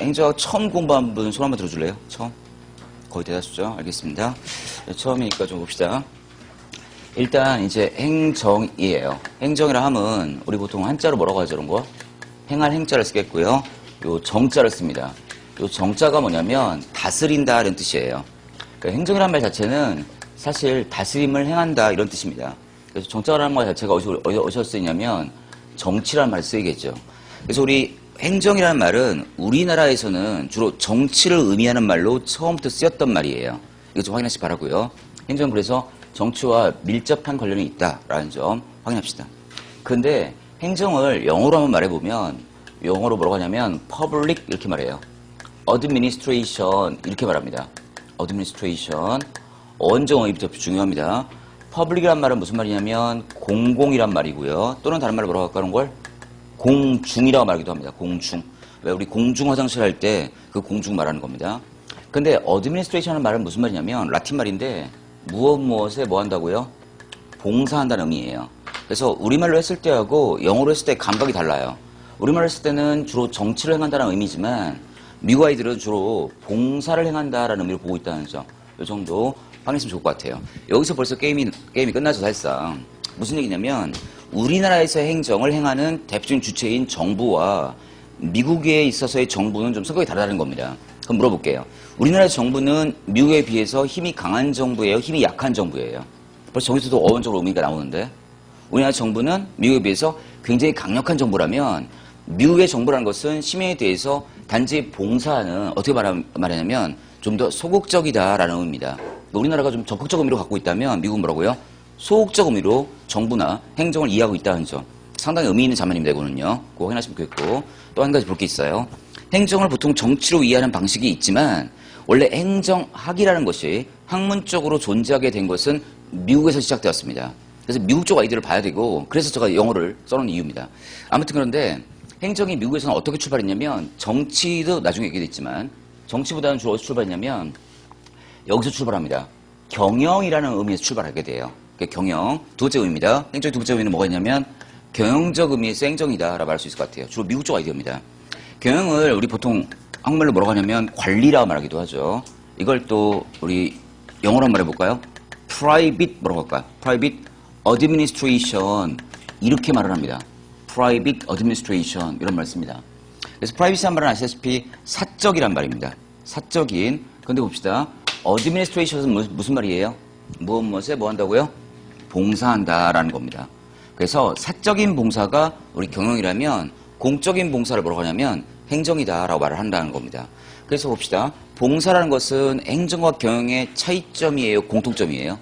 행정학 처음 공부한 분 손 한번 들어줄래요? 처음? 거의 대다수죠? 알겠습니다. 네, 처음이니까 좀 봅시다. 일단 이제 행정이에요. 행정이라 함은 우리 보통 한자로 뭐라고 하죠? 이런 거? 행할 행자를 쓰겠고요. 요 정자를 씁니다. 요 정자가 뭐냐면 다스린다 이런 뜻이에요. 그러니까 행정이라는 말 자체는 사실 다스림을 행한다 이런 뜻입니다. 그래서 정자라는 말 자체가 어디서 쓰이냐면 정치라는 말을 쓰이겠죠. 그래서 우리 행정이라는 말은 우리나라에서는 주로 정치를 의미하는 말로 처음부터 쓰였던 말이에요. 이거 좀 확인하시기 바라고요. 행정은 그래서 정치와 밀접한 관련이 있다라는 점 확인합시다. 그런데 행정을 영어로 한번 말해보면 영어로 뭐라고 하냐면 public 이렇게 말해요. administration 이렇게 말합니다. administration 어원정어입이 중요합니다. public이란 말은 무슨 말이냐면 공공이란 말이고요. 또는 다른 말로 뭐라고 할까 하는 걸 공중이라고 말하기도 합니다. 공중. 왜 우리 공중 화장실 할 때 그 공중 말하는 겁니다. 근데 administration이라는 말은 무슨 말이냐면 라틴 말인데 무엇에 뭐 한다고요? 봉사한다는 의미예요. 그래서 우리말로 했을 때하고 영어로 했을 때 감각이 달라요. 우리말로 했을 때는 주로 정치를 행한다는 의미지만 미국 아이들은 주로 봉사를 행한다라는 의미로 보고 있다는 점. 이 정도 확인했으면 좋을 것 같아요. 여기서 벌써 게임이 끝나죠, 사실상. 무슨 얘기냐면 우리나라에서의 행정을 행하는 대표적인 주체인 정부와 미국에 있어서의 정부는 좀 성격이 다르다는 겁니다. 그럼 물어볼게요. 우리나라 정부는 미국에 비해서 힘이 강한 정부예요? 힘이 약한 정부예요? 벌써 저기서도 어원적으로 의미가 나오는데 우리나라 정부는 미국에 비해서 굉장히 강력한 정부라면 미국의 정부라는 것은 시민에 대해서 단지 봉사하는 어떻게 말하냐면 좀 더 소극적이다라는 의미입니다. 우리나라가 좀 적극적 의미로 갖고 있다면 미국은 뭐라고요? 소극적 의미로 정부나 행정을 이해하고 있다는 점. 상당히 의미 있는 장면입니다. 이거는요. 그거 확인하시면 좋겠고 또 한 가지 볼 게 있어요. 행정을 보통 정치로 이해하는 방식이 있지만 원래 행정학이라는 것이 학문적으로 존재하게 된 것은 미국에서 시작되었습니다. 그래서 미국 쪽 아이들을 봐야 되고 그래서 제가 영어를 써놓은 이유입니다. 아무튼 그런데 행정이 미국에서는 어떻게 출발했냐면 정치도 나중에 얘기됐지만 정치보다는 주로 어디서 출발했냐면 여기서 출발합니다. 경영이라는 의미에서 출발하게 돼요. 경영 두 번째 의미입니다. 행정의 두 번째 의미는 뭐가 있냐면 경영적 의미에서 행정이다 라고 할 수 있을 것 같아요. 주로 미국 쪽 아이디어입니다. 경영을 우리 보통 한국말로 뭐라고 하냐면 관리라고 말하기도 하죠. 이걸 또 우리 영어로 한번 해볼까요? private 뭐라고 할까요? private administration 이렇게 말을 합니다. private administration 이런 말 씁니다. 그래서 privacy란 말은 아시다시피 사적이란 말입니다. 사적인. 근데 봅시다. administration은 무슨 말이에요? 무엇에 뭐 한다고요? 봉사한다라는 겁니다. 그래서 사적인 봉사가 우리 경영이라면 공적인 봉사를 뭐라고 하냐면 행정이다라고 말을 한다는 겁니다. 그래서 봅시다. 봉사라는 것은 행정과 경영의 차이점이에요? 공통점이에요?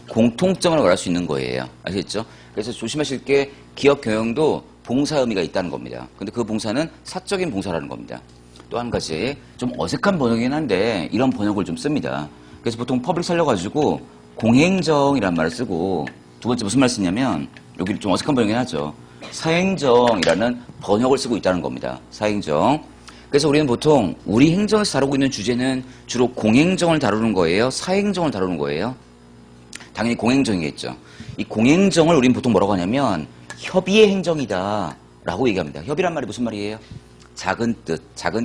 공통점을 말할 수 있는 거예요. 아시겠죠? 그래서 조심하실 게 기업 경영도 봉사 의미가 있다는 겁니다. 근데 그 봉사는 사적인 봉사라는 겁니다. 또 한 가지 좀 어색한 번역이긴 한데 이런 번역을 좀 씁니다. 그래서 보통 퍼블릭 살려가지고 공행정이라는 말을 쓰고 두 번째 무슨 말 쓰냐면 여기 좀 어색한 번역이긴 하죠. 사행정이라는 번역을 쓰고 있다는 겁니다. 사행정. 그래서 우리는 보통 우리 행정에서 다루고 있는 주제는 주로 공행정을 다루는 거예요? 사행정을 다루는 거예요? 당연히 공행정이겠죠. 이 공행정을 우리는 보통 뭐라고 하냐면 협의의 행정이다 라고 얘기합니다. 협의란 말이 무슨 말이에요? 작은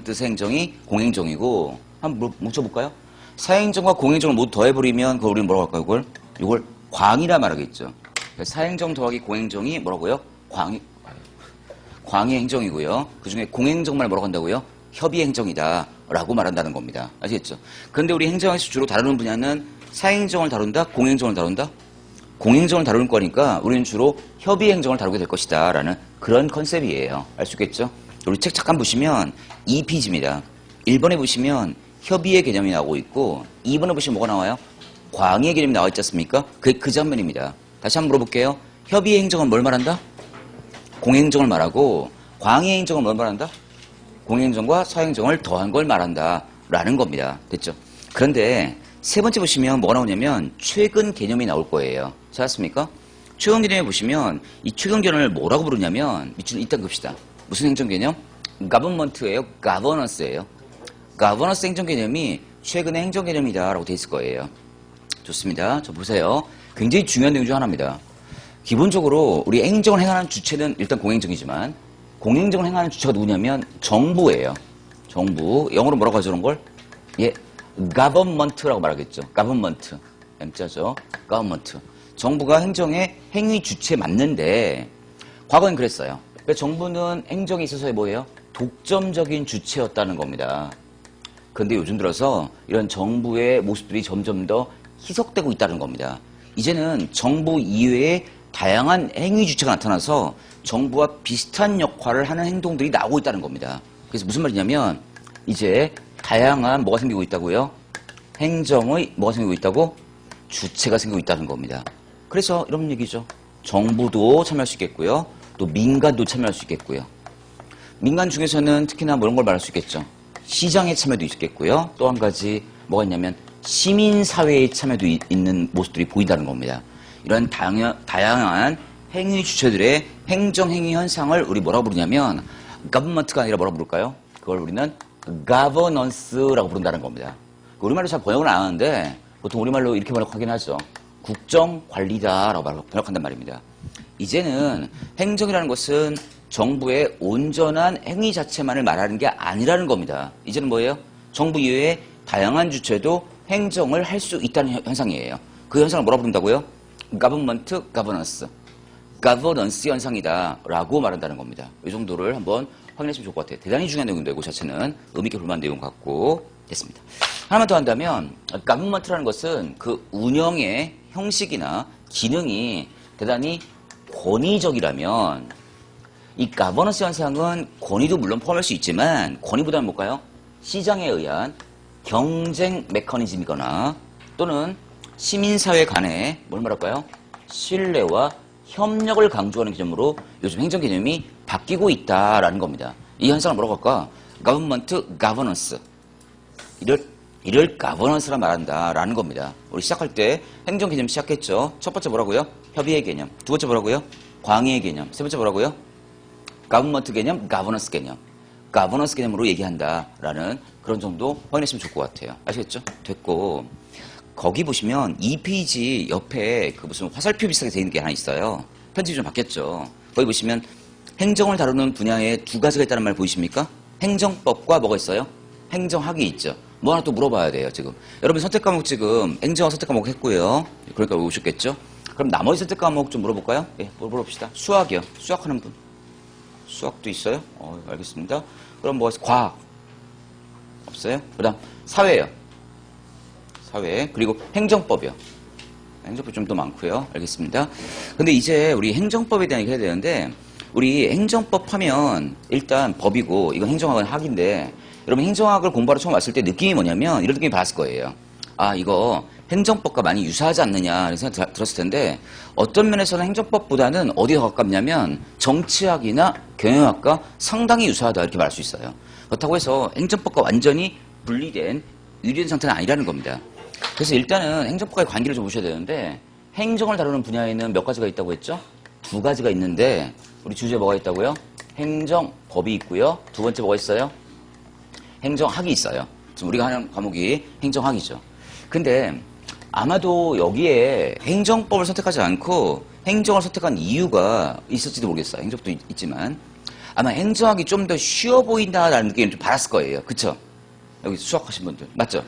뜻의 행정이 공행정이고 한번 묻혀볼까요? 사행정과 공행정을 모두 더해버리면 그걸 우리는 뭐라고 할까요? 이걸 광이라 말하겠죠. 사행정 더하기 공행정이 뭐라고요? 광의 행정이고요. 그 중에 공행정말 뭐라고 한다고요? 협의의 행정이다 라고 말한다는 겁니다. 아시겠죠? 그런데 우리 행정에서 주로 다루는 분야는 사행정을 다룬다? 공행정을 다룬다? 공행정을 다루는 거니까 우리는 주로 협의의 행정을 다루게 될 것이다 라는 그런 컨셉이에요. 알 수 있겠죠? 우리 책 잠깐 보시면 2페이지입니다. 1번에 보시면 협의의 개념이 나오고 있고 2번에 보시면 뭐가 나와요? 광의 개념이 나와 있지 않습니까? 그게 그 장면입니다. 다시 한번 물어볼게요. 협의의 행정은 뭘 말한다? 공행정을 말하고 광의 행정은 뭘 말한다? 공행정과 사행정을 더한 걸 말한다 라는 겁니다. 됐죠? 그런데 세 번째 보시면 뭐가 나오냐면 최근 개념이 나올 거예요. 찾았습니까? 최근 개념에 보시면 이 최근 개념을 뭐라고 부르냐면 일단 봅시다. 무슨 행정 개념? government예요? governance예요? governance 행정 개념이 최근의 행정 개념이다 라고 돼 있을 거예요. 좋습니다. 저 보세요. 굉장히 중요한 내용 중 하나입니다. 기본적으로 우리 행정을 행하는 주체는 일단 공행정이지만 공행정을 행하는 주체가 누구냐면 정부예요. 정부. 영어로 뭐라고 하죠, 그런 걸? 예, government라고 말하겠죠. government. M자죠. government. 정부가 행정의 행위 주체에 맞는데 과거엔 그랬어요. 그러니까 정부는 행정에 있어서 뭐예요? 독점적인 주체였다는 겁니다. 그런데 요즘 들어서 이런 정부의 모습들이 점점 더 희석되고 있다는 겁니다. 이제는 정부 이외에 다양한 행위 주체가 나타나서 정부와 비슷한 역할을 하는 행동들이 나오고 있다는 겁니다. 그래서 무슨 말이냐면 이제 다양한 뭐가 생기고 있다고요? 행정의 뭐가 생기고 있다고? 주체가 생기고 있다는 겁니다. 그래서 이런 얘기죠. 정부도 참여할 수 있겠고요. 또 민간도 참여할 수 있겠고요. 민간 중에서는 특히나 뭐 이런 걸 말할 수 있겠죠. 시장의 참여도 있겠고요. 또 한 가지 뭐가 있냐면 시민사회의 참여도 있는 모습들이 보인다는 겁니다. 이런 다양한 행위 주체들의 행정행위 현상을 우리 뭐라고 부르냐면 government가 아니라 뭐라고 부를까요? 그걸 우리는 governance라고 부른다는 겁니다. 우리말로 잘 번역을 안 하는데 보통 우리말로 이렇게 번역하긴 하죠. 국정관리다라고 번역한단 말입니다. 이제는 행정이라는 것은 정부의 온전한 행위 자체만을 말하는 게 아니라는 겁니다. 이제는 뭐예요? 정부 이외에 다양한 주체도 행정을 할 수 있다는 현상이에요. 그 현상을 뭐라고 부른다고요? government governance. governance 현상이다 라고 말한다는 겁니다. 이 정도를 한번 확인하시면 좋을 것 같아요. 대단히 중요한 내용인데 이거 자체는 의미있게 볼만한 내용 같고 됐습니다. 하나만 더 한다면 government라는 것은 그 운영의 형식이나 기능이 대단히 권위적이라면 이 가버넌스 현상은 권위도 물론 포함할 수 있지만 권위보다는 뭘까요? 시장에 의한 경쟁 메커니즘이거나 또는 시민사회 간에 뭘 말할까요? 신뢰와 협력을 강조하는 개념으로 요즘 행정 개념이 바뀌고 있다라는 겁니다. 이 현상을 뭐라고 할까? government governance. 이를 governance라 말한다라는 겁니다. 우리 시작할 때 행정 개념 시작했죠. 첫 번째 뭐라고요? 협의의 개념. 두 번째 뭐라고요? 광의의 개념. 세 번째 뭐라고요? government 개념, governance 개념. governance 개념으로 얘기한다라는 그런 정도 확인하시면 좋을 것 같아요. 아시겠죠? 됐고 거기 보시면 2페이지 옆에 그 무슨 화살표 비슷하게 되어 있는 게 하나 있어요. 편집이 좀 바뀌었죠. 거기 보시면 행정을 다루는 분야에 두 가지가 있다는 말 보이십니까? 행정법과 뭐가 있어요? 행정학이 있죠. 뭐 하나 또 물어봐야 돼요, 지금. 여러분 선택 과목 지금 행정학 선택 과목 했고요. 그러니까 오셨겠죠? 그럼 나머지 선택 과목 좀 물어볼까요? 예, 물어봅시다. 수학이요. 수학하는 분. 수학도 있어요? 알겠습니다. 그럼 뭐 과학 없어요? 그다음 사회요. 사회. 그리고 행정법이요. 행정법 좀 더 많고요. 알겠습니다. 근데 이제 우리 행정법에 대한 얘기 해야 되는데 우리 행정법 하면 일단 법이고 이건 행정학은 학인데 여러분 행정학을 공부하러 처음 왔을 때 느낌이 뭐냐면 이런 느낌이 받았을 거예요. 아 이거 행정법과 많이 유사하지 않느냐 이런 생각 들었을 텐데 어떤 면에서는 행정법보다는 어디에 가깝냐면 정치학이나 경영학과 상당히 유사하다 이렇게 말할 수 있어요. 그렇다고 해서 행정법과 완전히 분리된 유리된 상태는 아니라는 겁니다. 그래서 일단은 행정법과의 관계를 좀 보셔야 되는데 행정을 다루는 분야에는 몇 가지가 있다고 했죠? 두 가지가 있는데 우리 주제에 뭐가 있다고요? 행정법이 있고요. 두 번째 뭐가 있어요? 행정학이 있어요. 지금 우리가 하는 과목이 행정학이죠. 근데 아마도 여기에 행정법을 선택하지 않고 행정을 선택한 이유가 있을지도 모르겠어요. 행정법도 있지만 아마 행정학이 좀 더 쉬워 보인다라는 느낌을 좀 받았을 거예요. 그쵸? 여기 수학하신 분들 맞죠?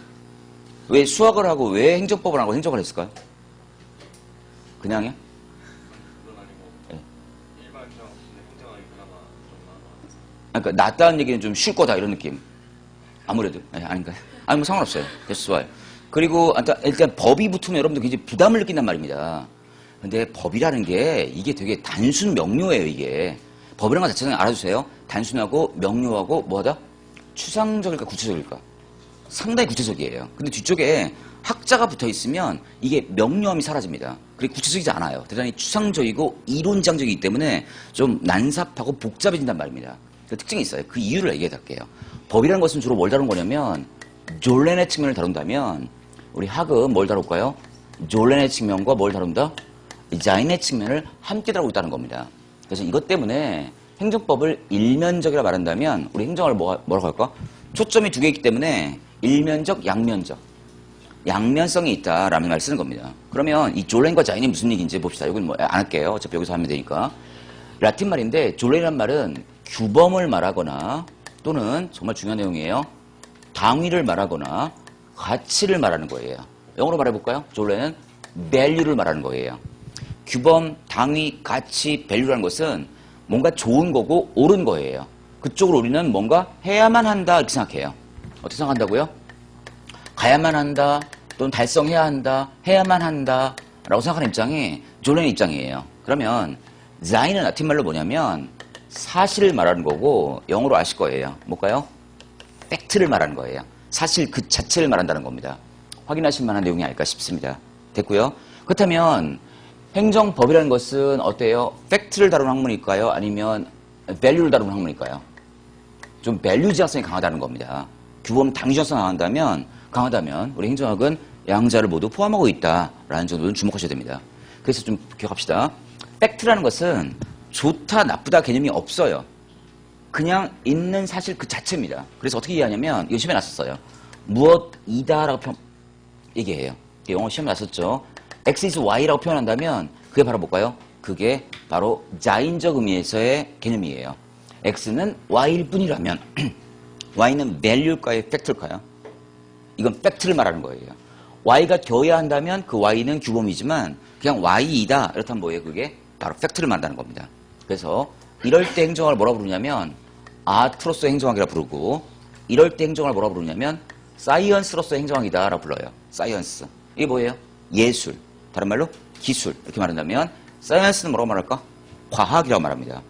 왜 수학을 하고 왜 행정법을 하고 행정을 했을까요? 그냥요? 그건 아니고 네. 일반적 행정학이 그나마 좀 그러니까 낫다는 얘기는 좀 쉴 거다 이런 느낌. 아무래도 아닌가요? 아니 뭐 상관없어요. 됐어 좋아요. 그리고 일단 법이 붙으면 여러분들 굉장히 부담을 느낀단 말입니다. 근데 법이라는 게 이게 되게 단순 명료해요. 이게 법이라는 것 자체는 알아주세요. 단순하고 명료하고 뭐하다? 추상적일까 구체적일까? 상당히 구체적이에요. 근데 뒤쪽에 학자가 붙어 있으면 이게 명료함이 사라집니다. 그리고 구체적이지 않아요. 대단히 추상적이고 이론장적이기 때문에 좀 난삽하고 복잡해진단 말입니다. 그 특징이 있어요. 그 이유를 얘기해 드릴게요. 법이라는 것은 주로 뭘 다룬 거냐면 졸렌의 측면을 다룬다면 우리 학은 뭘 다룰까요? 졸렌의 측면과 뭘 다룬다? 자인의 측면을 함께 다루고 있다는 겁니다. 그래서 이것 때문에 행정법을 일면적이라 말한다면 우리 행정을 뭐라고 할까? 초점이 두 개 있기 때문에 일면적, 양면적. 양면성이 있다라는 말을 쓰는 겁니다. 그러면 이 졸렌과 자인이 무슨 얘기인지 봅시다. 이건 뭐 안 할게요. 어차피 여기서 하면 되니까. 라틴 말인데 졸렌이란 말은 규범을 말하거나 또는 정말 중요한 내용이에요. 당위를 말하거나 가치를 말하는 거예요. 영어로 말해볼까요? 원래는 value를 말하는 거예요. 규범, 당위, 가치, value라는 것은 뭔가 좋은 거고 옳은 거예요. 그쪽으로 우리는 뭔가 해야만 한다 이렇게 생각해요. 어떻게 생각한다고요? 가야만 한다 또는 달성해야 한다 해야만 한다 라고 생각하는 입장이 졸렌의 입장이에요. 그러면 자인은 라틴 말로 뭐냐면 사실을 말하는 거고 영어로 아실 거예요. 뭘까요? 팩트를 말하는 거예요. 사실 그 자체를 말한다는 겁니다. 확인하실 만한 내용이 아닐까 싶습니다. 됐고요. 그렇다면 행정법이라는 것은 어때요? 팩트를 다루는 학문일까요? 아니면 밸류를 다루는 학문일까요? 좀 밸류 지향성이 강하다는 겁니다. 규범 당위 지향성이 강하다면 우리 행정학은 양자를 모두 포함하고 있다라는 정도는 주목하셔야 됩니다. 그래서 좀 기억합시다. 팩트라는 것은 좋다 나쁘다 개념이 없어요. 그냥 있는 사실 그 자체입니다. 그래서 어떻게 이해하냐면 이거 시험에 났었어요. 무엇이다라고 얘기해요. 영어 시험에 났었죠. X is Y라고 표현한다면 그게 바로 뭘까요? 그게 바로 자인적 의미에서의 개념이에요. X는 Y일 뿐이라면 Y는 value일까요? 팩트일까요? 이건 팩트를 말하는 거예요. Y가 되어야 한다면 그 Y는 규범이지만 그냥 Y이다 이렇다면 뭐예요? 그게 바로 팩트를 말한다는 겁니다. 그래서 이럴 때 행정학을 뭐라 부르냐면 아트로서 행정학이라 부르고 이럴 때 행정학을 뭐라 부르냐면 사이언스로서 행정학이다 라고 불러요. 사이언스. 이게 뭐예요? 예술. 다른 말로 기술. 이렇게 말한다면 사이언스는 뭐라고 말할까? 과학이라고 말합니다.